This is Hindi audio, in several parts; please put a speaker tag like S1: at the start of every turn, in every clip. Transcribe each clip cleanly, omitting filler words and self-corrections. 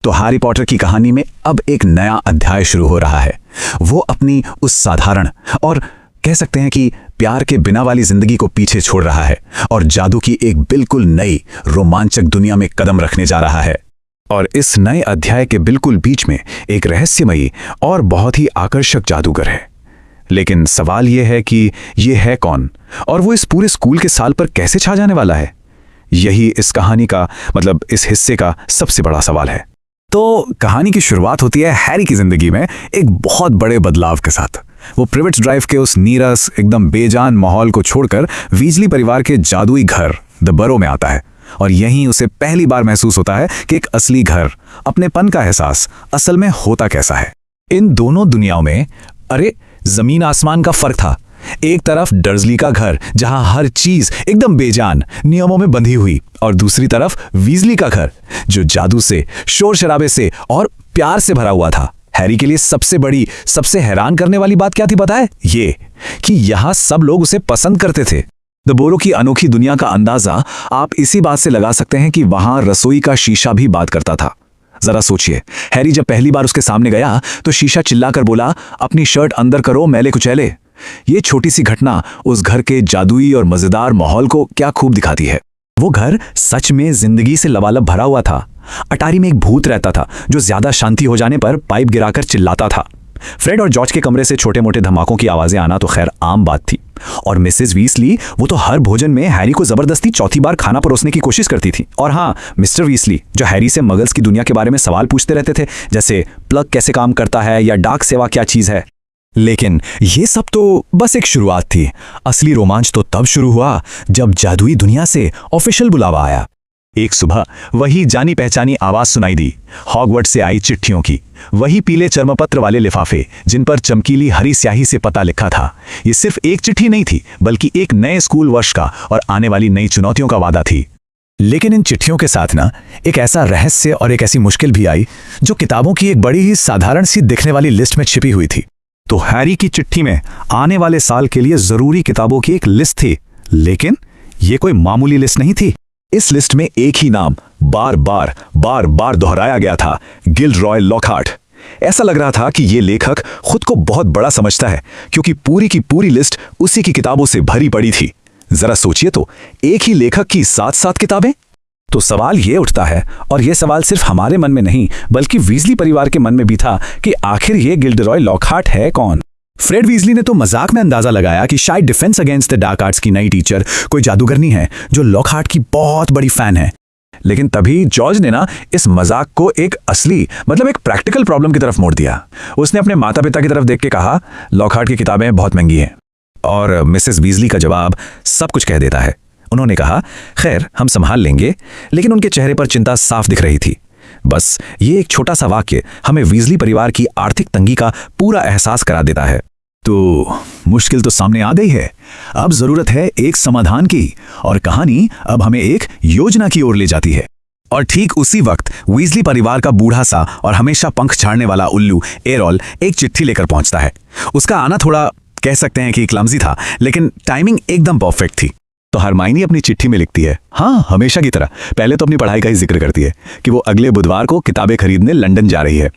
S1: तो हैरी पॉटर की कहानी में अब एक नया अध्याय शुरू हो रहा है। वो अपनी उस साधारण और कह सकते हैं कि प्यार के बिना वाली जिंदगी को पीछे छोड़ रहा है और जादू की एक बिल्कुल नई रोमांचक दुनिया में कदम रखने जा रहा है। और इस नए अध्याय के बिल्कुल बीच में एक रहस्यमयी और बहुत ही आकर्षक जादूगर है। लेकिन सवाल यह है कि यह है कौन और वो इस पूरे स्कूल के साल पर कैसे छा जाने वाला है। यही इस कहानी का मतलब इस हिस्से का सबसे बड़ा सवाल है। तो कहानी की शुरुआत होती है हैरी की जिंदगी में एक बहुत बड़े बदलाव के साथ। वो प्रिवेट्स ड्राइव के उस नीरस एकदम बेजान माहौल को छोड़कर वीजली परिवार के जादुई घर द बरो में आता है और यहीं उसे पहली बार महसूस होता है कि एक असली घर, अपनेपन का एहसास असल में होता कैसा है। इन दोनों दुनियाओं में जमीन आसमान का फर्क था। एक तरफ डर्जली का घर जहां हर चीज एकदम बेजान नियमों में बंधी हुई, और दूसरी तरफ वीजली का घर जो जादू से, शोर शराबे से और प्यार से भरा हुआ था। हैरी के लिए सबसे बड़ी, सबसे हैरान करने वाली बात क्या थी पता है? ये कि यहां सब लोग उसे पसंद करते थे। द बोरो की अनोखी दुनिया का अंदाजा आप इसी बात से लगा सकते हैं कि वहां रसोई का शीशा भी बात करता था। जरा सोचिए, हैरी जब पहली बार उसके सामने गया तो शीशा चिल्लाकर बोला, अपनी शर्ट अंदर करो मैले कुचैले। ये छोटी सी घटना उस घर के जादुई और मजेदार माहौल को क्या खूब दिखाती है। वो घर सच में जिंदगी से लबालब भरा हुआ था। अटारी में एक भूत रहता था जो ज्यादा शांति हो जाने पर पाइप गिराकर चिल्लाता था। फ्रेड और जॉर्ज के कमरे से छोटे मोटे धमाकों की आवाजें आना तो खैर आम बात थी। और मिसेस वीसली, वो तो हर भोजन में हैरी को जबरदस्ती चौथी बार खाना परोसने की कोशिश करती थी। और हाँ, मिस्टर वीसली जो हैरी से मगल्स की दुनिया के बारे में सवाल पूछते रहते थे, जैसे प्लग कैसे काम करता है या डाक सेवा क्या चीज है। लेकिन ये सब तो बस एक शुरुआत थी। असली रोमांच तो तब शुरू हुआ जब जादुई दुनिया से ऑफिशियल बुलावा आया। एक सुबह वही जानी पहचानी आवाज सुनाई दी, हॉगवर्ट्स से आई चिट्ठियों की। वही पीले चर्मपत्र वाले लिफाफे जिन पर चमकीली हरी स्याही से पता लिखा था। ये सिर्फ एक चिट्ठी नहीं थी, बल्कि एक नए स्कूल वर्ष का और आने वाली नई चुनौतियों का वादा थी। लेकिन इन चिट्ठियों के साथ ना एक ऐसा रहस्य और एक ऐसी मुश्किल भी आई जो किताबों की एक बड़ी ही साधारण सी दिखने वाली लिस्ट में छिपी हुई थी। तो हैरी की चिट्ठी में आने वाले साल के लिए जरूरी किताबों की एक लिस्ट थी, लेकिन ये कोई मामूली लिस्ट नहीं थी। इस लिस्ट में एक ही नाम बार बार दोहराया गया था, गिल्डरॉय लॉकहार्ट। ऐसा लग रहा था कि ये लेखक खुद को बहुत बड़ा समझता है, क्योंकि पूरी की पूरी लिस्ट उसी की किताबों से भरी पड़ी थी। जरा सोचिए तो, एक ही लेखक की 7 किताबें। तो सवाल ये उठता है, और ये सवाल सिर्फ हमारे मन में नहीं बल्कि वीजली परिवार के मन में भी था, कि आखिर ये गिल्डरॉय लॉकहार्ट है कौन। फ्रेड वीजली ने तो मजाक में अंदाजा लगाया कि शायद defence against the dark arts की नई टीचर कोई जादूगरनी है जो लॉकहार्ट की बहुत बड़ी फैन है। लेकिन तभी जॉर्ज ने ना इस मजाक को एक असली मतलब एक प्रैक्टिकल प्रॉब्लम की तरफ मोड़ दिया। उसने अपने माता पिता की तरफ देख के कहा, लॉकहार्ट की किताबें बहुत महंगी हैं। और मिसेस वीजली का जवाब सब कुछ कह देता है। उन्होंने कहा, खैर हम संभाल लेंगे। लेकिन उनके चेहरे पर चिंता साफ दिख रही थी। बस ये एक छोटा सा वाक्य हमें वीजली परिवार की आर्थिक तंगी का पूरा एहसास करा देता है। तो मुश्किल तो सामने आ गई है, अब जरूरत है एक समाधान की, और कहानी अब हमें एक योजना की ओर ले जाती है। और ठीक उसी वक्त वीजली परिवार का बूढ़ा सा और हमेशा पंख झाड़ने वाला उल्लू एरोल एक चिट्ठी लेकर पहुंचता है। उसका आना थोड़ा कह सकते हैं कि क्लमजी था, लेकिन टाइमिंग एकदम परफेक्ट थी। तो हरमाइनी अपनी चिट्ठी में लिखती है, हाँ हमेशा की तरह पहले तो अपनी पढ़ाई का ही जिक्र करती है कि वो अगले बुधवार को किताबें खरीदने लंदन जा रही है,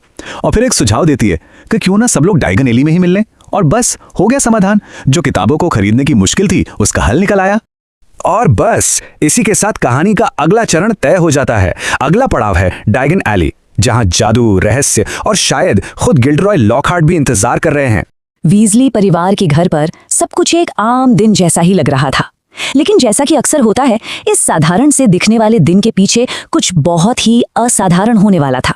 S1: और फिर एक सुझाव देती है कि क्यों ना सब लोग डायगन एली में ही मिल लें, और बस हो गया समाधान। जो किताबों को खरीदने की मुश्किल थी उसका हल निकल आया। और बस इसी के साथ कहानी का अगला चरण तय हो जाता है। अगला पड़ाव है डायगन एली, जहां जादू, रहस्य और शायद खुद गिल्डरॉय लॉकहार्ट भी इंतजार कर रहे हैं।
S2: वीजली परिवार के घर पर सब कुछ एक आम दिन जैसा ही लग रहा था, लेकिन जैसा कि अक्सर होता है, इस साधारण से दिखने वाले दिन के पीछे कुछ बहुत ही असाधारण होने वाला था।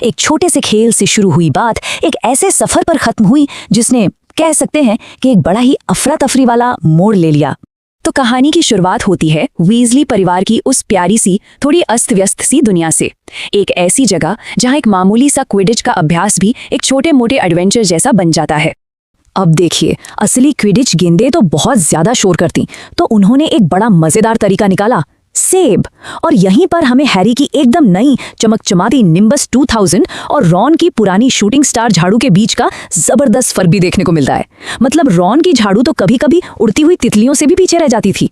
S2: एक छोटे से खेल से शुरू हुई बात एक ऐसे सफर पर खत्म हुई जिसने कह सकते हैं कि एक बड़ा ही अफरा तफरी वाला मोड़ ले लिया। तो कहानी की शुरुआत होती है वीजली परिवार की उस प्यारी सी, थोड़ी अस्त व्यस्त सी दुनिया से। एक ऐसी जगह जहां एक मामूली सा क्विडिच का अभ्यास भी एक छोटे मोटे एडवेंचर जैसा बन जाता है। अब देखिए, असली क्विडिच गेंदें तो बहुत ज्यादा शोर करती, तो उन्होंने एक बड़ा मजेदार तरीका निकाला, सेब। और यहीं पर हमें हैरी की एकदम नई चमकचमाती निम्बस 2000 और रॉन की पुरानी शूटिंग स्टार झाड़ू के बीच का जबरदस्त फर्क भी देखने को मिलता है। मतलब रॉन की झाड़ू तो कभी कभी उड़ती हुई तितलियों से भी पीछे रह जाती थी।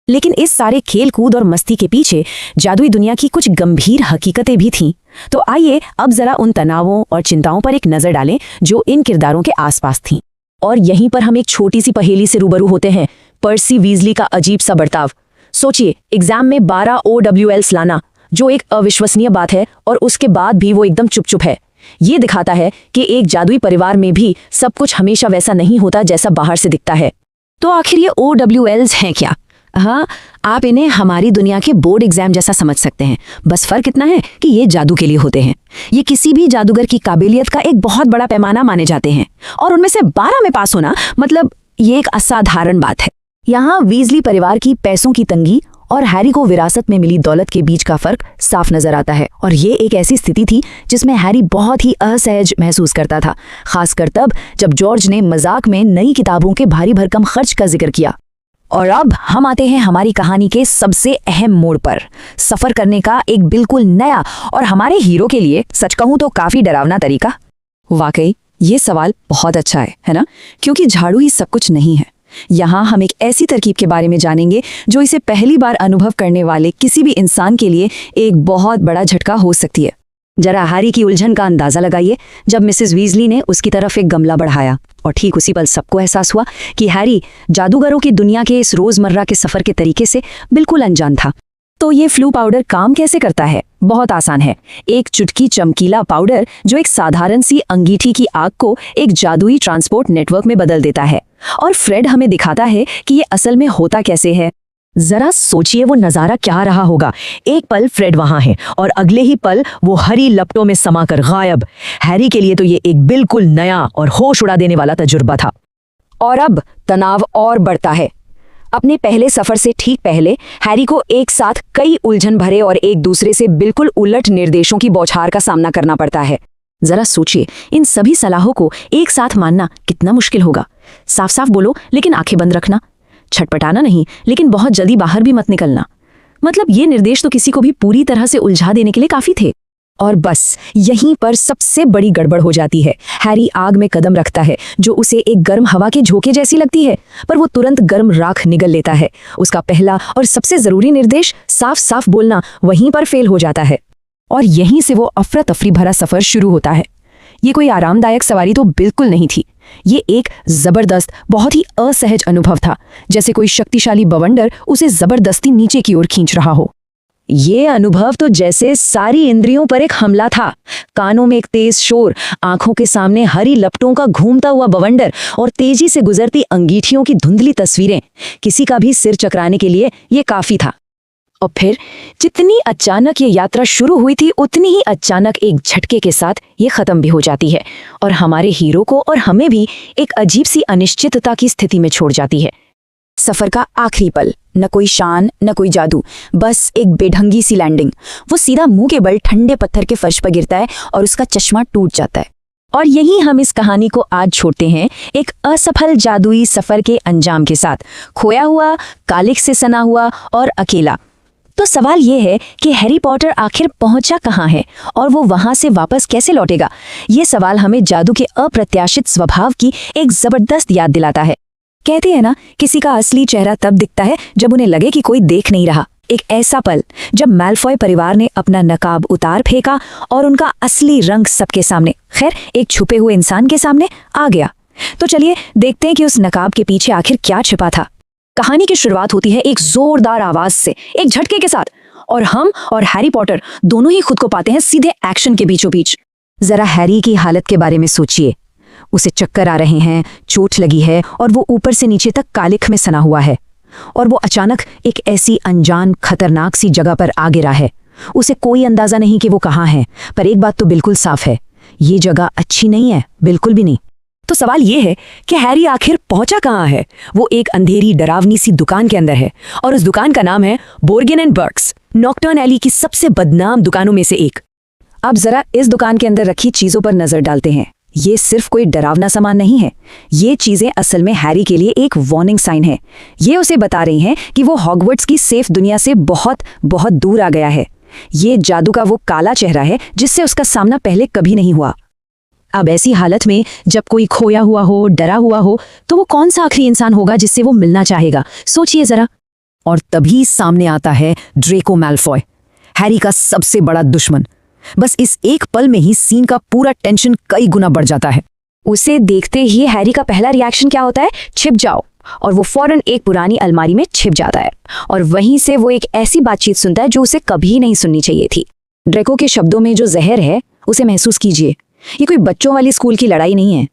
S2: लेकिन इस सारे खेल कूद और मस्ती के पीछे जादुई दुनिया की कुछ गंभीर हकीकतें भी थीं, तो आइए अब जरा उन तनावों और चिंताओं पर एक नजर डालें जो इन किरदारों के आसपास थीं। और यहीं पर हम एक छोटी सी पहेली से रूबरू होते हैं, पर्सी वीजली का अजीब सा बर्ताव। सोचिए, एग्जाम में 12 OWLs लाना, जो एक अविश्वसनीय बात है, और उसके बाद भी वो एकदम चुप है। ये दिखाता है कि एक जादुई परिवार में भी सब कुछ हमेशा वैसा नहीं होता जैसा बाहर से दिखता है। तो आखिर ये OWLs हैं क्या? हाँ, आप इन्हें हमारी दुनिया के बोर्ड एग्जाम जैसा समझ सकते हैं। बस फर्क इतना है कि ये जादू के लिए होते हैं। ये किसी भी जादूगर की काबिलियत का एक बहुत बड़ा पैमाना माने जाते हैं, और उनमें से 12 में पास होना मतलब ये एक असाधारण बात है। यहाँ वीजली परिवार की पैसों की तंगी और हैरी को विरासत में मिली दौलत के बीच का फर्क साफ नजर आता है। और ये एक ऐसी स्थिति थी जिसमें हैरी बहुत ही असहज महसूस करता था, खासकर तब जब जॉर्ज ने मजाक में नई किताबों के भारी भरकम खर्च का जिक्र किया। और अब हम आते हैं हमारी कहानी के सबसे अहम मोड़ पर, सफर करने का एक बिल्कुल नया और हमारे हीरो के लिए सच कहूं तो काफी डरावना तरीका। वाकई ये सवाल बहुत अच्छा है ना? क्योंकि झाड़ू ही सब कुछ नहीं है। यहाँ हम एक ऐसी तरकीब के बारे में जानेंगे जो इसे पहली बार अनुभव करने वाले किसी भी इंसान के लिए एक बहुत बड़ा झटका हो सकती है। जरा हैरी की उलझन का अंदाजा लगाइए जब मिसेस वीजली ने उसकी तरफ एक गमला बढ़ाया, और ठीक उसी पल सबको एहसास हुआ कि हैरी जादूगरों की दुनिया के इस रोजमर्रा के सफर के तरीके से बिल्कुल अनजान था। तो ये फ्लू पाउडर काम कैसे करता है? बहुत आसान है। एक चुटकी चमकीला पाउडर जो एक साधारण सी अंगीठी की आग को एक जादुई ट्रांसपोर्ट नेटवर्क में बदल देता है। और फ्रेड हमें दिखाता है कि ये असल में होता कैसे है। जरा सोचिए वो नजारा क्या रहा होगा। एक पल फ्रेड वहां है और अगले ही पल वो हरी लपटों में समाकर गायब। हैरी के लिए तो ये एक बिल्कुल नया और होश उड़ा देने वाला तजुर्बा था। और अब तनाव और बढ़ता है। अपने पहले सफर से ठीक पहले हैरी को एक साथ कई उलझन भरे और एक दूसरे से बिल्कुल उलट निर्देशों की बौछार का सामना करना पड़ता है। जरा सोचिए, इन सभी सलाहों को एक साथ मानना कितना मुश्किल होगा। साफ साफ बोलो लेकिन आंखें बंद रखना, छटपटाना नहीं लेकिन बहुत जल्दी बाहर भी मत निकलना। मतलब ये निर्देश तो किसी को भी पूरी तरह से उलझा देने के लिए काफी थे। और बस यहीं पर सबसे बड़ी गड़बड़ हो जाती है। हैरी आग में कदम रखता है जो उसे एक गर्म हवा के झोंके जैसी लगती है, पर वो तुरंत गर्म राख निगल लेता है। उसका पहला और सबसे जरूरी निर्देश साफ साफ बोलना वहीं पर फेल हो जाता है, और यहीं से वो अफरा तफरी भरा सफर शुरू होता है। ये कोई आरामदायक सवारी तो बिल्कुल नहीं थी। ये एक जबरदस्त, बहुत ही असहज अनुभव था, जैसे कोई शक्तिशाली बवंडर उसे जबरदस्ती नीचे की ओर खींच रहा हो। ये अनुभव तो जैसे सारी इंद्रियों पर एक हमला था। कानों में एक तेज शोर, आंखों के सामने हरी लपटों का घूमता हुआ बवंडर और तेजी से गुजरती अंगीठियों की धुंधली तस्वीरें। किसी का भी सिर चकराने के लिए ये काफी था। और फिर जितनी अचानक ये यात्रा शुरू हुई थी, उतनी ही अचानक एक झटके के साथ ये खत्म भी हो जाती है, और हमारे हीरो को और हमें भी एक अजीब सी अनिश्चितता की स्थिति में छोड़ जाती है। सफर का आखिरी पल, न कोई शान न कोई जादू, बस एक बेढंगी सी लैंडिंग। वो सीधा मुंह के बल ठंडे पत्थर के फर्श पर गिरता है और उसका चश्मा टूट जाता है। और यहीं हम इस कहानी को आज छोड़ते हैं, एक असफल जादुई सफर के अंजाम के साथ, खोया हुआ, कालिख से सना हुआ और अकेला। तो सवाल ये है कि हैरी पॉटर आखिर पहुंचा कहाँ है और वो वहां से वापस कैसे लौटेगा? ये सवाल हमें जादू के अप्रत्याशित स्वभाव की एक जबरदस्त याद दिलाता है। कहते हैं ना, किसी का असली चेहरा तब दिखता है जब उन्हें लगे कि कोई देख नहीं रहा। एक ऐसा पल जब मैल्फॉय परिवार ने अपना नकाब उतार फेंका और उनका असली रंग सबके सामने, खैर एक छुपे हुए इंसान के सामने आ गया। तो चलिए देखते हैं कि उस नकाब के पीछे आखिर क्या छिपा था। कहानी की शुरुआत होती है एक जोरदार आवाज से, एक झटके के साथ, और हम और हैरी पॉटर दोनों ही खुद को पाते हैं सीधे एक्शन के बीचों बीच। जरा हैरी की हालत के बारे में सोचिए। उसे चक्कर आ रहे हैं, चोट लगी है और वो ऊपर से नीचे तक कालिख में सना हुआ है, और वो अचानक एक ऐसी अनजान खतरनाक सी जगह पर आ गिरा है। उसे कोई अंदाजा नहीं कि वो कहाँ है, पर एक बात तो बिल्कुल साफ है, ये जगह अच्छी नहीं है, बिल्कुल भी नहीं। तो सवाल ये है कि हैरी आखिर पहुंचा कहाँ है? वो एक अंधेरी डरावनी सी दुकान के अंदर है, और उस दुकान का नाम है बोर्गन एंड बर्क्स, नॉकटर्न एली की सबसे बदनाम दुकानों में से एक। अब जरा इस दुकान के अंदर रखी चीजों पर नजर डालते हैं। ये सिर्फ कोई डरावना सामान नहीं है, ये चीजें असल में हैरी के लिए एक वार्निंग साइन है। ये उसे बता रही हैं कि वो हॉगवर्ट्स की सेफ दुनिया से बहुत बहुत दूर आ गया है। ये जादू का वो काला चेहरा है जिससे उसका सामना पहले कभी नहीं हुआ। अब ऐसी हालत में जब कोई खोया हुआ हो, डरा हुआ हो, तो वो कौन सा आखिरी इंसान होगा जिससे वो मिलना चाहेगा? सोचिए जरा। और तभी सामने आता है ड्रेको मैल्फॉय, हैरी का सबसे बड़ा दुश्मन। बस इस एक पल में ही सीन का पूरा टेंशन कई गुना बढ़ जाता है। उसे देखते ही हैरी का पहला रिएक्शन क्या होता है? छिप जाओ। और वो फौरन एक पुरानी अलमारी में छिप जाता है और वहीं से वो एक ऐसी बातचीत सुनता है जो उसे कभी नहीं सुननी चाहिए थी। ड्रेको के शब्दों में जो जहर है उसे महसूस कीजिए। ये कोई बच्चों वाली स्कूल की लड़ाई नहीं है।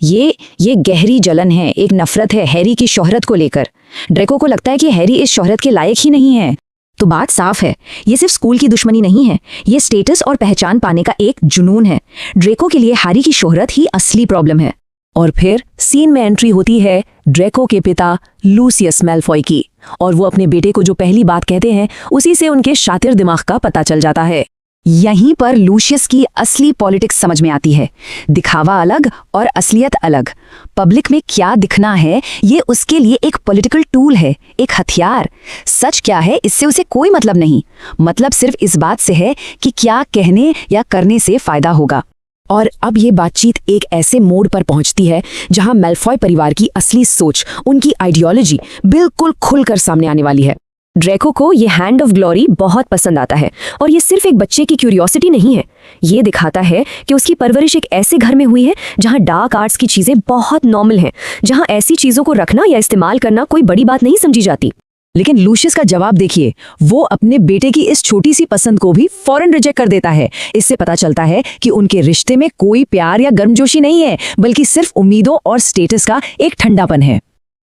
S2: ये गहरी जलन है, एक नफरत है हैरी की शोहरत को लेकर। ड्रेको को लगता है कि हैरी इस शोहरत के लायक ही नहीं है। तो बात साफ है, ये सिर्फ स्कूल की दुश्मनी नहीं है, ये स्टेटस और पहचान पाने का एक जुनून है। ड्रेको के लिए हैरी की शोहरत ही असली प्रॉब्लम है। और फिर सीन में एंट्री होती है ड्रेको के पिता लूसियस मैल्फॉय की, और वो अपने बेटे को जो पहली बात कहते हैं उसी से उनके शातिर दिमाग का पता चल जाता है। यहीं पर लूसियस की असली पॉलिटिक्स समझ में आती है। दिखावा अलग और असलियत अलग। पब्लिक में क्या दिखना है ये उसके लिए एक पॉलिटिकल टूल है, एक हथियार। सच क्या है इससे उसे कोई मतलब नहीं। मतलब सिर्फ इस बात से है कि क्या कहने या करने से फायदा होगा। और अब ये बातचीत एक ऐसे मोड़ पर पहुंचती है जहां मैल्फॉय परिवार की असली सोच, उनकी आइडियोलॉजी बिल्कुल खुलकर सामने आने वाली है। ड्रेको को ये हैंड ऑफ ग्लोरी बहुत पसंद आता है और ये सिर्फ एक बच्चे की क्यूरियोसिटी नहीं है। ये दिखाता है कि उसकी परवरिश एक ऐसे घर में हुई है जहां डार्क आर्ट्स की चीजें बहुत नॉर्मल हैं, जहां ऐसी चीजों को रखना या इस्तेमाल करना कोई बड़ी बात नहीं समझी जाती। लेकिन लूसियस का जवाब देखिए, वो अपने बेटे की इस छोटी सी पसंद को भी फौरन रिजेक्ट कर देता है। इससे पता चलता है कि उनके रिश्ते में कोई प्यार या गर्मजोशी नहीं है, बल्कि सिर्फ उम्मीदों और स्टेटस का एक ठंडापन है।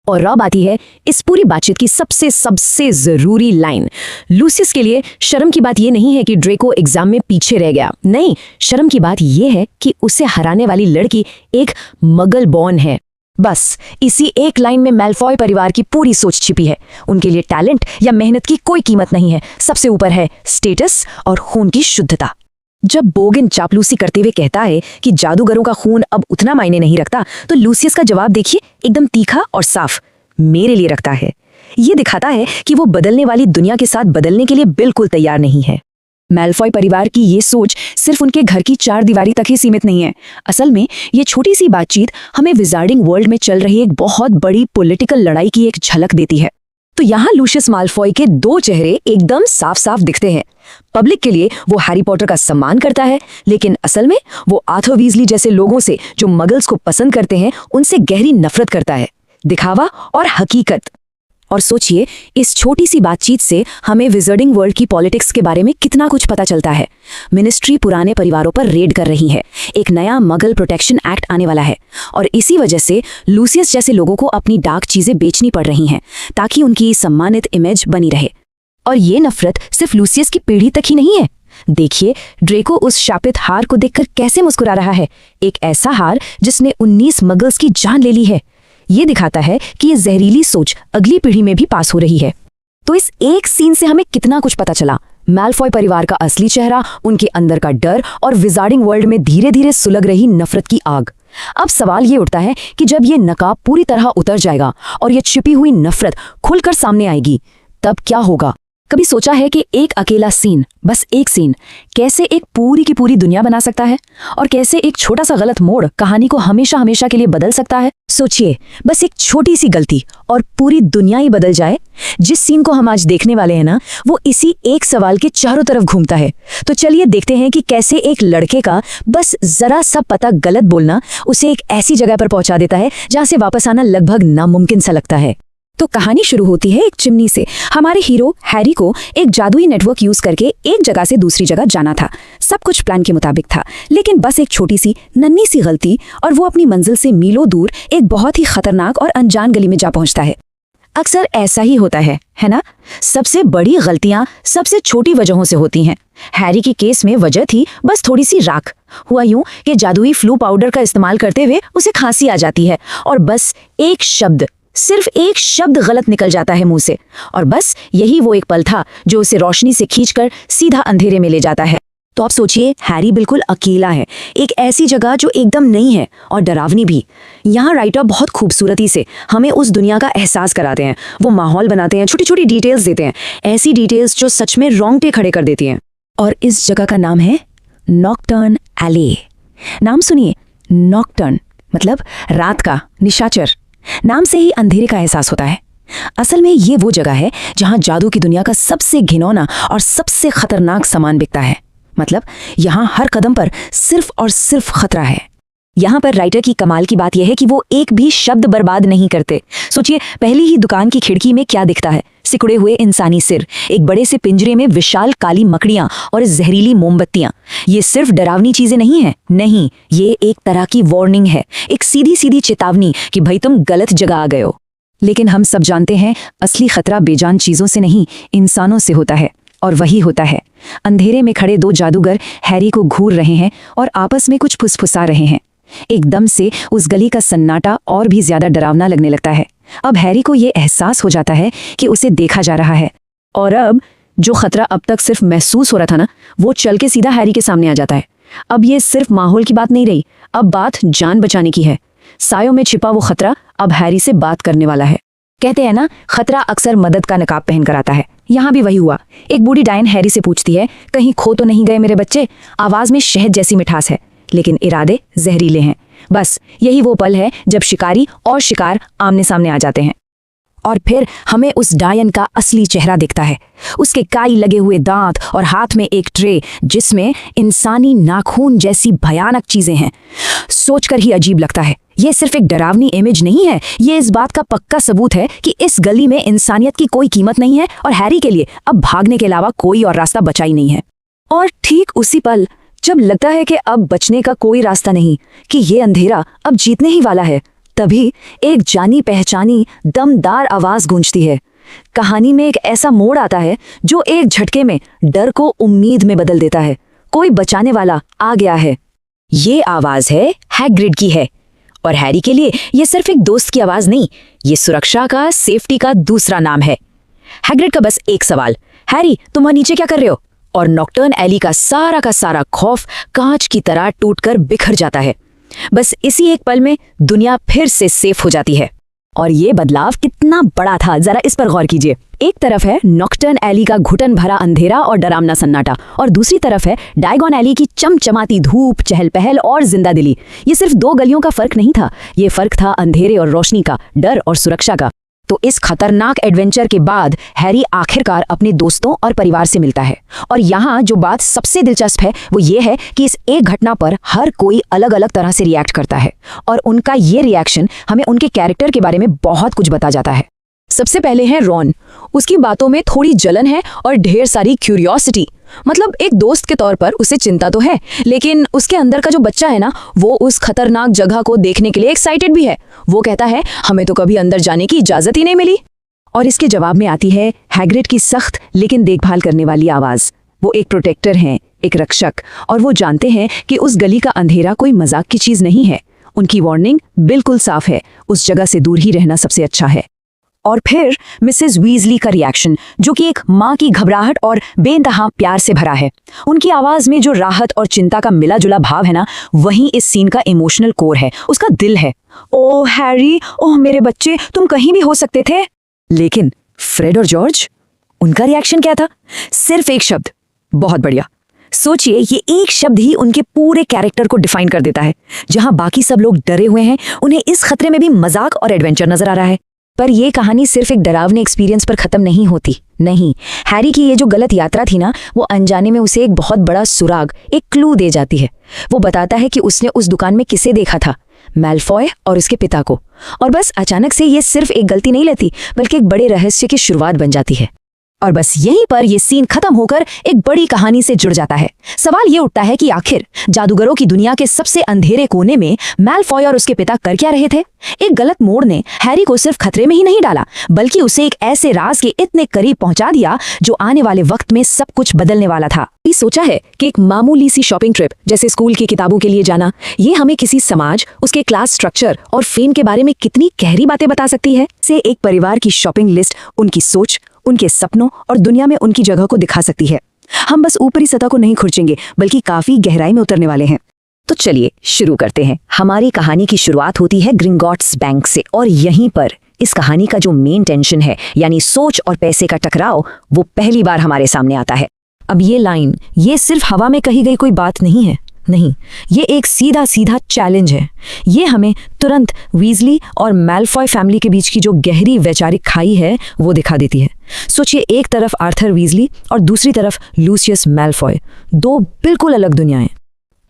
S2: और अब आती है इस पूरी बातचीत की सबसे जरूरी लाइन। लूसियस के लिए शर्म की बात यह नहीं है कि ड्रेको एग्जाम में पीछे रह गया। नहीं, शर्म की बात यह है कि उसे हराने वाली लड़की एक मगल बॉर्न है। बस इसी एक लाइन में मैल्फॉय परिवार की पूरी सोच छिपी है। उनके लिए टैलेंट या मेहनत की कोई कीमत नहीं है, सबसे ऊपर है स्टेटस और खून की शुद्धता। जब बोगन चापलूसी करते हुए कहता है कि जादूगरों का खून अब उतना मायने नहीं रखता, तो लूसियस का जवाब देखिए, एकदम तीखा और साफ, मेरे लिए रखता है। ये दिखाता है कि वो बदलने वाली दुनिया के साथ बदलने के लिए बिल्कुल तैयार नहीं है। मैल्फॉय परिवार की ये सोच सिर्फ उनके घर की चार दीवारी तक ही सीमित नहीं है। असल में ये छोटी सी बातचीत हमें विजार्डिंग वर्ल्ड में चल रही एक बहुत बड़ी पॉलिटिकल लड़ाई की एक झलक देती है। तो यहाँ लूसियस माल्फॉय के दो चेहरे एकदम साफ साफ दिखते हैं। पब्लिक के लिए वो हैरी पॉटर का सम्मान करता है, लेकिन असल में वो आर्थर वीजली जैसे लोगों से जो मगल्स को पसंद करते हैं उनसे गहरी नफरत करता है। दिखावा और हकीकत। और सोचिए, इस छोटी सी बातचीत से हमें विजार्डिंग वर्ल्ड की पॉलिटिक्स के बारे में कितना कुछ पता चलता है। मिनिस्ट्री पुराने परिवारों पर रेड कर रही है, एक नया मगल प्रोटेक्शन एक्ट आने वाला है, और इसी वजह से लूसियस जैसे लोगों को अपनी डार्क चीजें बेचनी पड़ रही हैं ताकि उनकी सम्मानित इमेज बनी रहे। और ये नफरत सिर्फ लूसियस की पीढ़ी तक ही नहीं है। देखिए, ड्रेको उस शापित हार को देखकर कैसे मुस्कुरा रहा है, एक ऐसा हार जिसने 19 मगल्स की जान ले ली है। ये दिखाता है कि ये जहरीली सोच अगली पीढ़ी में भी पास हो रही है। तो इस एक सीन से हमें कितना कुछ पता चला। मैल्फॉय परिवार का असली चेहरा, उनके अंदर का डर और विजार्डिंग वर्ल्ड में धीरे धीरे सुलग रही नफरत की आग। अब सवाल ये उठता है कि जब ये नकाब पूरी तरह उतर जाएगा और ये छिपी हुई नफरत खुलकर सामने आएगी, तब क्या होगा? कभी सोचा है कि एक अकेला सीन, बस एक सीन, कैसे एक पूरी की पूरी दुनिया बना सकता है? और कैसे एक छोटा सा गलत मोड़ कहानी को हमेशा हमेशा के लिए बदल सकता है? सोचिए, बस एक छोटी सी गलती और पूरी दुनिया ही बदल जाए। जिस सीन को हम आज देखने वाले हैं ना, वो इसी एक सवाल के चारों तरफ घूमता है। तो चलिए देखते हैं कि कैसे एक लड़के का बस जरा सा पता गलत बोलना उसे एक ऐसी जगह पर पहुंचा देता है जहां से वापस आना लगभग नामुमकिन सा लगता है। तो कहानी शुरू होती है एक चिमनी से। हमारे हीरो हैरी को एक जादुई नेटवर्क यूज करके एक जगह से दूसरी जगह जाना था। सब कुछ प्लान के मुताबिक था, लेकिन बस एक छोटी सी नन्ही सी गलती और वो अपनी मंजिल से मीलों दूर एक बहुत ही खतरनाक और अनजान गली में जा पहुंचता है। अक्सर ऐसा ही होता है ना? सबसे बड़ी गलतियां सबसे छोटी वजहों से होती हैं। हैरी की केस में वजह थी बस थोड़ी सी राख। हुआ यूं कि जादुई फ्लू पाउडर का इस्तेमाल करते हुए उसे खांसी आ जाती है और बस एक शब्द, सिर्फ एक शब्द गलत निकल जाता है मुंह से, और बस यही वो एक पल था जो उसे रोशनी से खींचकर सीधा अंधेरे में ले जाता है। तो आप सोचिए, हैरी बिल्कुल अकेला है, एक ऐसी जगह जो एकदम नई है और डरावनी भी। यहाँ राइटर बहुत खूबसूरती से हमें उस दुनिया का एहसास कराते हैं। वो माहौल बनाते हैं, छोटी छोटी डिटेल्स देते हैं, ऐसी डिटेल्स जो सच में रोंगटे खड़े कर देती हैं। और इस जगह का नाम है नॉकटर्न एले। नाम सुनिए, नॉकटर्न मतलब रात का, निशाचर। नाम से ही अंधेरे का एहसास होता है। असल में ये वो जगह है जहां जादू की दुनिया का सबसे घिनौना और सबसे खतरनाक सामान बिकता है। मतलब यहाँ हर कदम पर सिर्फ और सिर्फ खतरा है। यहाँ पर राइटर की कमाल की बात यह है कि वो एक भी शब्द बर्बाद नहीं करते। सोचिए, पहली ही दुकान की खिड़की में क्या दिखता है? सिकुड़े हुए इंसानी सिर, एक बड़े से पिंजरे में विशाल काली मकड़ियां और जहरीली मोमबत्तियां। ये सिर्फ डरावनी चीजें नहीं है, नहीं, ये एक तरह की वार्निंग है, एक सीधी सीधी चेतावनी कि भाई तुम गलत जगह आ गए हो। लेकिन हम सब जानते हैं असली खतरा बेजान चीजों से नहीं, इंसानों से होता है। और वही होता है, अंधेरे में खड़े दो जादूगर हैरी को घूर रहे हैं और आपस में कुछ फुसफुसा रहे हैं। एकदम से उस गली का सन्नाटा और भी ज्यादा डरावना लगने लगता है। अब हैरी को ये एहसास हो जाता है कि उसे देखा जा रहा है, और अब जो खतरा अब तक सिर्फ महसूस हो रहा था ना, वो चल के सीधा हैरी के सामने आ जाता है। अब ये सिर्फ माहौल की बात नहीं रही, अब बात जान बचाने की है। सायों में छिपा वो खतरा अब हैरी से बात करने वाला है। कहते हैं ना, खतरा अक्सर मदद का नकाब पहन कर आता है। यहाँ भी वही हुआ। एक बूढ़ी डायन हैरी से पूछती है, कहीं खो तो नहीं गए मेरे बच्चे? आवाज में शहद जैसी मिठास है, लेकिन इरादे जहरीले हैं। बस यही वो पल है जब शिकारी और शिकार आमने सामने आ जाते हैं। और फिर हमें उस डायन का असली चेहरा दिखता है। उसके काई लगे हुए दांत और हाथ में एक ट्रे जिसमें इंसानी नाखून जैसी भयानक चीजें हैं। सोचकर ही अजीब लगता है। ये सिर्फ एक डरावनी इमेज नहीं है, ये इस बात का पक्का सबूत है कि इस गली में इंसानियत की कोई कीमत नहीं है और हैरी के लिए अब भागने के अलावा कोई और रास्ता बचा ही नहीं है। और ठीक उसी पल जब लगता है कि अब बचने का कोई रास्ता नहीं, कि ये अंधेरा अब जीतने ही वाला है, तभी एक जानी पहचानी दमदार आवाज गूंजती है। कहानी में एक ऐसा मोड़ आता है जो एक झटके में डर को उम्मीद में बदल देता है। कोई बचाने वाला आ गया है। ये आवाज है हैग्रिड की है, और हैरी के लिए ये सिर्फ एक दोस्त की आवाज नहीं, ये सुरक्षा का, सेफ्टी का दूसरा नाम है। हैग्रिड का बस एक सवाल, हैरी तुम वहां नीचे क्या कर रहे हो? और नॉक्टर्न एली का सारा खौफ कांच की तरह टूटकर बिखर जाता है। बस इसी एक पल में दुनिया फिर से सेफ हो जाती है। और ये बदलाव कितना बड़ा था, जरा इस पर गौर कीजिए। एक तरफ है नॉक्टर्न एली का घुटन भरा अंधेरा और डरावना सन्नाटा, और दूसरी तरफ है डायगोन एली की चमचमाती धूप, चहल पहल और जिंदा दिली। ये सिर्फ दो गलियों का फर्क नहीं था, ये फर्क था अंधेरे और रोशनी का, डर और सुरक्षा का। तो इस खतरनाक एडवेंचर के बाद हैरी आखिरकार अपने दोस्तों और परिवार से मिलता है। और यहाँ जो बात सबसे दिलचस्प है वो ये है कि इस एक घटना पर हर कोई अलग अलग तरह से रिएक्ट करता है, और उनका ये रिएक्शन हमें उनके कैरेक्टर के बारे में बहुत कुछ बता जाता है। सबसे पहले है रॉन। उसकी बातों में थोड़ी जलन है और ढेर सारी क्यूरियोसिटी। मतलब एक दोस्त के तौर पर उसे चिंता तो है, लेकिन उसके अंदर का जो बच्चा है ना, वो उस खतरनाक जगह को देखने के लिए एक्साइटेड भी है। वो कहता है हमें तो कभी अंदर जाने की इजाजत ही नहीं मिली। और इसके जवाब में आती है हैग्रिड की सख्त लेकिन देखभाल करने वाली आवाज। वो एक प्रोटेक्टर हैं, एक रक्षक, और वो जानते हैं कि उस गली का अंधेरा कोई मजाक की चीज नहीं है। उनकी वार्निंग बिल्कुल साफ है, उस जगह से दूर ही रहना सबसे अच्छा है। और फिर मिसेस वीजली का रिएक्शन, जो कि एक माँ की घबराहट और बेइंतहा प्यार से भरा है। उनकी आवाज में जो राहत और चिंता का मिला जुला भाव है ना, वही इस सीन का इमोशनल कोर है, उसका दिल है। ओह हैरी, ओह मेरे बच्चे, तुम कहीं भी हो सकते थे। लेकिन फ्रेड और जॉर्ज, उनका रिएक्शन क्या था? सिर्फ एक शब्द, बहुत बढ़िया। सोचिए, ये एक शब्द ही उनके पूरे कैरेक्टर को डिफाइन कर देता है। जहां बाकी सब लोग डरे हुए हैं, उन्हें इस खतरे में भी मजाक और एडवेंचर नजर आ रहा है। पर यह कहानी सिर्फ एक डरावने एक्सपीरियंस पर खत्म नहीं होती। नहीं, हैरी की ये जो गलत यात्रा थी ना, वो अनजाने में उसे एक बहुत बड़ा सुराग, एक क्लू दे जाती है। वो बताता है कि उसने उस दुकान में किसे देखा था, मैलफॉय और उसके पिता को। और बस अचानक से ये सिर्फ एक गलती नहीं लेती, बल्कि एक बड़े रहस्य की शुरुआत बन जाती है। और बस यहीं पर यह सीन खत्म होकर एक बड़ी कहानी से जुड़ जाता है। सवाल ये उठता है कि आखिर जादूगरों की दुनिया के सबसे अंधेरे कोने में मैलफॉय और उसके पिता कर क्या रहे थे? एक गलत मोड़ ने हैरी को सिर्फ खतरे में ही नहीं डाला, बल्कि उसे एक ऐसे राज के इतने करीब पहुंचा दिया जो आने वाले वक्त में सब कुछ बदलने वाला था। ये सोचा है कि एक मामूली सी शॉपिंग ट्रिप, जैसे स्कूल की किताबों के लिए जाना, ये हमें किसी समाज, उसके क्लास स्ट्रक्चर और फेम के बारे में कितनी गहरी बातें बता सकती है। से एक परिवार की शॉपिंग लिस्ट उनकी सोच, उनके सपनों और दुनिया में उनकी जगह को दिखा सकती है। हम बस ऊपरी सतह को नहीं खुरचेंगे, बल्कि काफी गहराई में उतरने वाले हैं। तो चलिए शुरू करते हैं। हमारी कहानी की शुरुआत होती है ग्रिंगॉट्स बैंक से, और यहीं पर इस कहानी का जो मेन टेंशन है, यानी सोच और पैसे का टकराव, वो पहली बार हमारे सामने आता है। अब ये लाइन, ये सिर्फ हवा में कही गई कोई बात नहीं है। नहीं, ये एक सीधा सीधा चैलेंज है। ये हमें तुरंत वीजली और मैलफॉय फैमिली के बीच की जो गहरी वैचारिक खाई है वो दिखा देती है। सोचिए, एक तरफ आर्थर वीजली और दूसरी तरफ लूसियस मैलफॉय, दो बिल्कुल अलग दुनियाएं।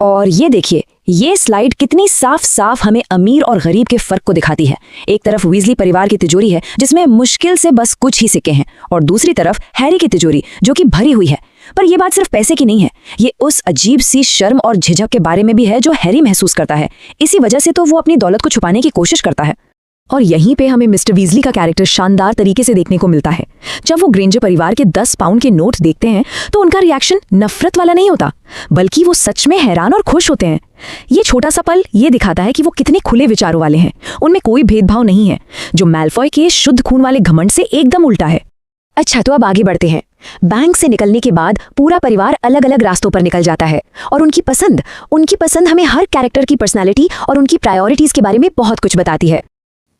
S2: और ये देखिए, ये स्लाइड कितनी साफ साफ हमें अमीर और गरीब के फर्क को दिखाती है। एक तरफ वीजली परिवार की तिजोरी है जिसमें मुश्किल से बस कुछ ही सिक्के हैं, और दूसरी तरफ हैरी की तिजोरी जो कि भरी हुई है। पर यह बात सिर्फ पैसे की नहीं है, ये उस अजीब सी शर्म और झिझक के बारे में भी है जो हैरी महसूस करता है। इसी वजह से तो वो अपनी दौलत को छुपाने की कोशिश करता है। और यहीं पे हमें मिस्टर वीजली का कैरेक्टर शानदार तरीके से देखने को मिलता है। जब वो ग्रेंजर परिवार के 10 पाउंड के नोट देखते हैं तो उनका रिएक्शन नफरत वाला नहीं होता, बल्कि वो सच में हैरान और खुश होते हैं। ये छोटा सा पल ये दिखाता है कि वो कितने खुले विचारों वाले हैं, उनमें कोई भेदभाव नहीं है, जो मैलफॉय के शुद्ध खून वाले घमंड से एकदम उल्टा है। अच्छा, तो अब आगे बढ़ते हैं। बैंक से निकलने के बाद पूरा परिवार अलग अलग रास्तों पर निकल जाता है, और उनकी पसंद हमें हर कैरेक्टर की पर्सनालिटी और उनकी प्रायोरिटीज के बारे में बहुत कुछ बताती है।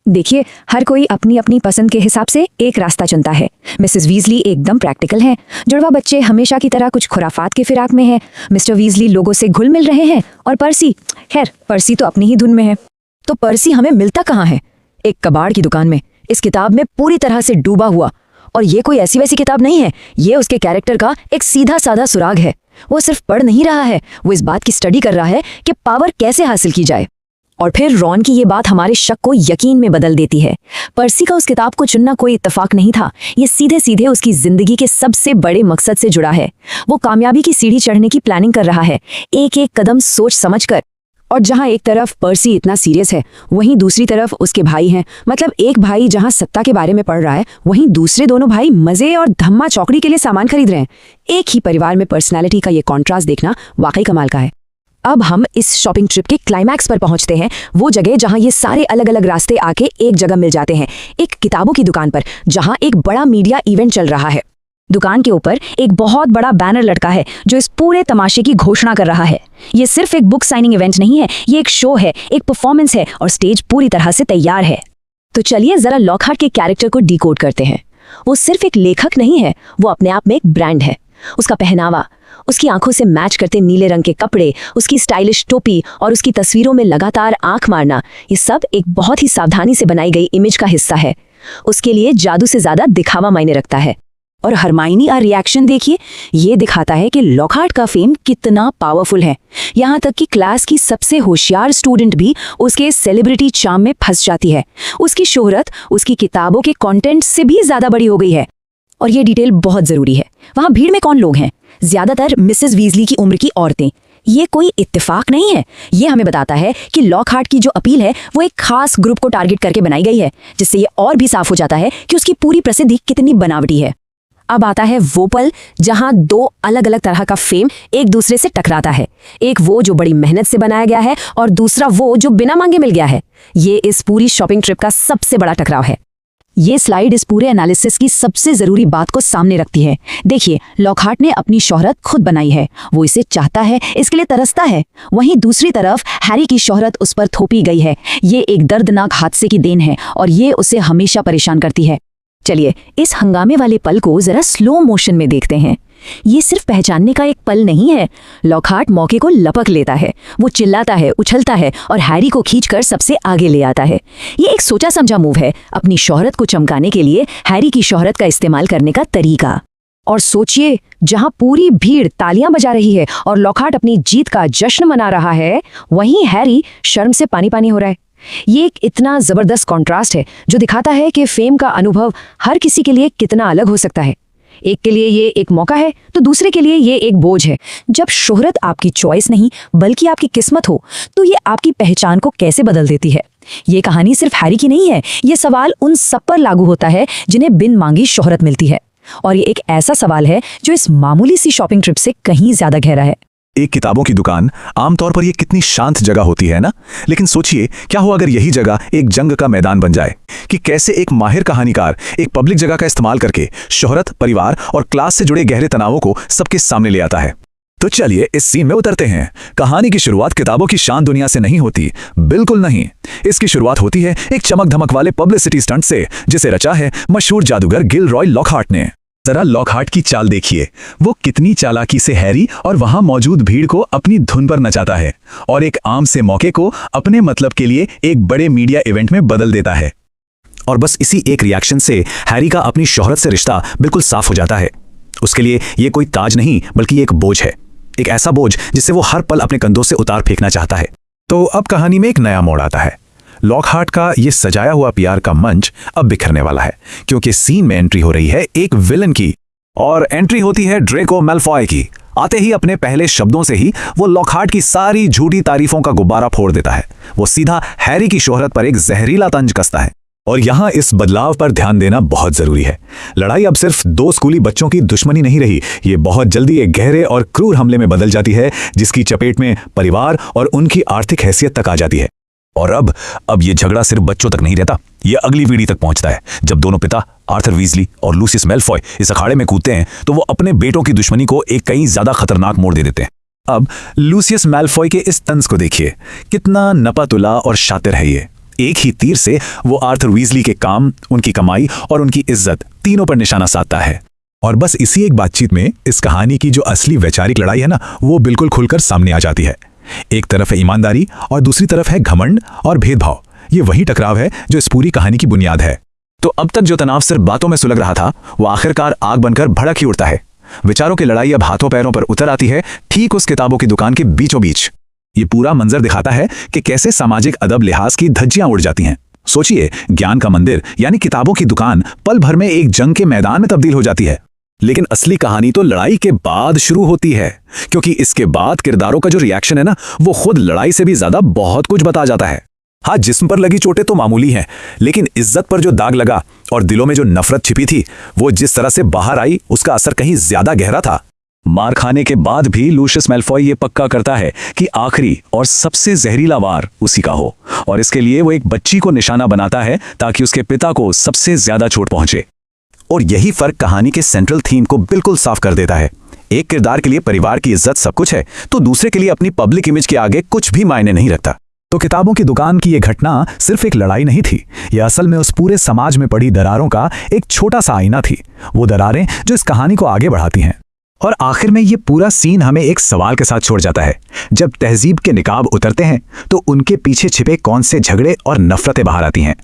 S2: देखिए, हर कोई अपनी अपनी पसंद के हिसाब से एक रास्ता चुनता है। मिसेस वीजली एकदम प्रैक्टिकल हैं, जुड़वा बच्चे हमेशा की तरह कुछ खुराफात के फिराक में हैं, मिस्टर वीजली लोगों से घुल मिल रहे हैं, और पर्सी तो अपनी ही धुन में है। तो पर्सी हमें मिलता कहाँ है? एक कबाड़ की दुकान में, इस किताब में पूरी तरह से डूबा हुआ। और ये कोई ऐसी वैसी किताब नहीं है, ये उसके कैरेक्टर का एक सीधा साधा सुराग है। वो सिर्फ पढ़ नहीं रहा है, वो इस बात की स्टडी कर रहा है कि पावर कैसे हासिल की जाए। और फिर रॉन की ये बात हमारे शक को यकीन में बदल देती है। पर्सी का उस किताब को चुनना कोई इत्तेफाक नहीं था, ये सीधे सीधे उसकी जिंदगी के सबसे बड़े मकसद से जुड़ा है। वो कामयाबी की सीढ़ी चढ़ने की प्लानिंग कर रहा है, एक एक कदम सोच समझकर। और जहां एक तरफ पर्सी इतना सीरियस है, वहीं दूसरी तरफ उसके भाई हैं। मतलब एक भाई जहां सत्ता के बारे में पढ़ रहा है, वहीं दूसरे दोनों भाई मजे और धम्मा चौकड़ी के लिए सामान खरीद रहे हैं। एक ही परिवार में पर्सनैलिटी का ये कॉन्ट्रास्ट देखना वाकई कमाल का है। अब हम इस शॉपिंग ट्रिप के क्लाइमैक्स पर पहुंचते हैं, वो जगह जहां ये सारे अलग अलग रास्ते आके एक जगह मिल जाते हैं, एक किताबों की दुकान पर, जहां एक बड़ा मीडिया इवेंट चल रहा है। दुकान के ऊपर एक बहुत बड़ा बैनर लटका है जो इस पूरे तमाशे की घोषणा कर रहा है। ये सिर्फ एक बुक साइनिंग इवेंट नहीं है, ये एक शो है, एक परफॉर्मेंस है, और स्टेज पूरी तरह से तैयार है। तो चलिए जरा लॉकहार्ट के कैरेक्टर को डिकोड करते हैं। वो सिर्फ एक लेखक नहीं है, वो अपने आप में एक ब्रांड है। उसका पहनावा, उसकी आंखों से मैच करते नीले रंग के कपड़े, उसकी स्टाइलिश टोपी और उसकी तस्वीरों में लगातार आंख मारना, ये सब एक बहुत ही सावधानी से बनाई गई इमेज का हिस्सा है। उसके लिए जादू से ज्यादा दिखावा मायने रखता है। और हरमाइनी का रिएक्शन देखिए, ये दिखाता है कि लॉकहार्ट का फेम कितना पावरफुल है। यहाँ तक कि क्लास की सबसे होशियार स्टूडेंट भी उसके सेलिब्रिटी चार्म में फंस जाती है। उसकी शोहरत उसकी किताबों के कंटेंट से भी ज्यादा बड़ी हो गई है। और ये डिटेल बहुत जरूरी है। वहां भीड़ में कौन लोग हैं? ज्यादातर मिसेस वीजली की उम्र की औरतें। ये कोई इत्तेफाक नहीं है, ये हमें बताता है कि लॉकहार्ट की जो अपील है वो एक खास ग्रुप को टारगेट करके बनाई गई है, जिससे ये और भी साफ हो जाता है कि उसकी पूरी प्रसिद्धि कितनी बनावटी है। अब आता है वो पल जहां दो अलग अलग तरह का फेम एक दूसरे से टकराता है। एक वो जो बड़ी मेहनत से बनाया गया है, और दूसरा वो जो बिना मांगे मिल गया है। ये इस पूरी शॉपिंग ट्रिप का सबसे बड़ा टकराव है। ये स्लाइड इस पूरे एनालिसिस की सबसे जरूरी बात को सामने रखती है। देखिए, लॉकहार्ट ने अपनी शोहरत खुद बनाई है, वो इसे चाहता है, इसके लिए तरसता है। वहीं दूसरी तरफ हैरी की शोहरत उस पर थोपी गई है। ये एक दर्दनाक हादसे की देन है, और ये उसे हमेशा परेशान करती है। चलिए इस हंगामे वाले पल को जरा स्लो मोशन में देखते हैं। ये सिर्फ पहचानने का एक पल नहीं है। लॉकहार्ट मौके को लपक लेता है, वो चिल्लाता है, उछलता है, और हैरी को खींचकर सबसे आगे ले आता है। ये एक सोचा समझा मूव है, अपनी शोहरत को चमकाने के लिए हैरी की शोहरत का इस्तेमाल करने का तरीका। और सोचिए, जहां पूरी भीड़ तालियां बजा रही है और लॉकहार्ट अपनी जीत का जश्न मना रहा है, वहीं हैरी शर्म से पानी पानी हो रहा है। ये एक इतना जबरदस्त कॉन्ट्रास्ट है जो दिखाता है कि फेम का अनुभव हर किसी के लिए कितना अलग हो सकता है। एक के लिए ये एक मौका है तो दूसरे के लिए ये एक बोझ है। जब शोहरत आपकी चॉइस नहीं बल्कि आपकी किस्मत हो, तो ये आपकी पहचान को कैसे बदल देती है। ये कहानी सिर्फ हैरी की नहीं है, ये सवाल उन सब पर लागू होता है जिन्हें बिन मांगी शोहरत मिलती है। और ये एक ऐसा सवाल है जो इस मामूली सी शॉपिंग ट्रिप से कहीं ज्यादा गहरा है।
S1: एक किताबों की दुकान आमतौर पर ये कितनी शांत जगह होती है ना, लेकिन सोचिए क्या हो अगर यही जगह एक जंग का मैदान बन जाए, कि कैसे एक माहिर कहानीकार एक पब्लिक जगह का इस्तेमाल करके शोहरत, परिवार और क्लास से जुड़े गहरे तनावों को सबके सामने ले आता है। तो चलिए इस सीन में उतरते हैं। कहानी की शुरुआत किताबों की शांत दुनिया से नहीं होती, बिल्कुल नहीं। इसकी शुरुआत होती है एक चमक धमक वाले पब्लिसिटी स्टंट से, जिसे रचा है मशहूर जादूगर गिलरॉय लॉकहार्ट ने। तरह लॉकहार्ट की चाल देखिए। वो कितनी चालाकी से हैरी और वहां मौजूद भीड़ को अपनी धुन पर नचाता है और एक आम से मौके को अपने मतलब के लिए एक बड़े मीडिया इवेंट में बदल देता है। और बस इसी एक रिएक्शन से हैरी का अपनी शोहरत से रिश्ता बिल्कुल साफ हो जाता है। उसके लिए ये कोई ताज नहीं बल्कि एक बोझ है, एक ऐसा बोझ जिसे वो हर पल अपने कंधों से उतार फेंकना चाहता है। तो अब कहानी में एक नया मोड़ आता है। लॉकहार्ट का ये सजाया हुआ प्यार का मंच अब बिखरने वाला है, क्योंकि सीन में एंट्री हो रही है एक विलन की, और एंट्री होती है ड्रेको मैल्फॉय की। आते ही अपने पहले शब्दों से ही वो लॉकहार्ट की सारी झूठी तारीफों का गुब्बारा फोड़ देता है। वो सीधा हैरी की शोहरत पर एक जहरीला तंज कसता है। और यहाँ इस बदलाव पर ध्यान देना बहुत जरूरी है। लड़ाई अब सिर्फ दो स्कूली बच्चों की दुश्मनी नहीं रही, ये बहुत जल्दी एक गहरे और क्रूर हमले में बदल जाती है, जिसकी चपेट में परिवार और उनकी आर्थिक हैसियत तक आ जाती है। और अब ये झगड़ा सिर्फ बच्चों तक नहीं रहता, ये अगली पीढ़ी तक पहुंचता है। जब दोनों पिता आर्थर वीजली और लूसियस मैल्फॉय इस अखाड़े में कूदते हैं तो वो अपने बेटों की दुश्मनी को एक कहीं ज्यादा खतरनाक मोड़ दे देते हैं। अब लूसियस मैल्फॉय के इस तंज को देखिए, कितना नपा-तुला और शातिर है ये। एक ही तीर से वो आर्थर वीजली के काम, उनकी कमाई और उनकी इज्जत तीनों पर निशाना साधता है। और बस इसी एक बातचीत में इस कहानी की जो असली वैचारिक लड़ाई है ना, वो बिल्कुल खुलकर सामने आ जाती है। एक तरफ है ईमानदारी और दूसरी तरफ है घमंड और भेदभाव। ये वही टकराव है जो इस पूरी कहानी की बुनियाद है। तो अब तक जो तनाव सिर्फ बातों में सुलग रहा था, वो आखिरकार आग बनकर भड़क ही उठता है। विचारों की लड़ाई अब हाथों पैरों पर उतर आती है, ठीक उस किताबों की दुकान के बीचों बीच। ये पूरा मंजर दिखाता है कि कैसे सामाजिक अदब लिहाज की धज्जियां उड़ जाती हैं। सोचिए, ज्ञान का मंदिर यानी किताबों की दुकान पल भर में एक जंग के मैदान में तब्दील हो जाती है। लेकिन असली कहानी तो लड़ाई के बाद शुरू होती है, क्योंकि इसके बाद किरदारों का जो रिएक्शन है ना, वो खुद लड़ाई से भी ज्यादा बहुत कुछ बता जाता है। हाँ, जिस्म पर लगी चोटें तो मामूली हैं, लेकिन इज्जत पर जो दाग लगा और दिलों में जो नफरत छिपी थी, वो जिस तरह से बाहर आई, उसका असर कहीं ज्यादा गहरा था। मार खाने के बाद भी लूसियस मैल्फॉय ये पक्का करता है कि आखिरी और सबसे जहरीला वार उसी का हो, और इसके लिए वो एक बच्ची को निशाना बनाता है ताकि उसके पिता को सबसे ज्यादा चोट पहुंचे। और यही फर्क कहानी के सेंट्रल थीम को बिल्कुल साफ कर देता है। एक किरदार के लिए परिवार की इज्जत सब कुछ है, तो दूसरे के लिए अपनी पब्लिक इमेज के आगे कुछ भी मायने नहीं रखता। तो किताबों की दुकान की ये घटना सिर्फ एक लड़ाई नहीं थी, यह असल में उस पूरे समाज में पड़ी दरारों का एक छोटा सा आईना थी। वो दरारें जो इस कहानी को आगे बढ़ाती हैं। और आखिर में ये पूरा सीन हमें एक सवाल के साथ छोड़ जाता है। जब तहजीब के निकाब उतरते हैं तो उनके पीछे छिपे कौन से झगड़े और नफरतें बाहर आती हैं।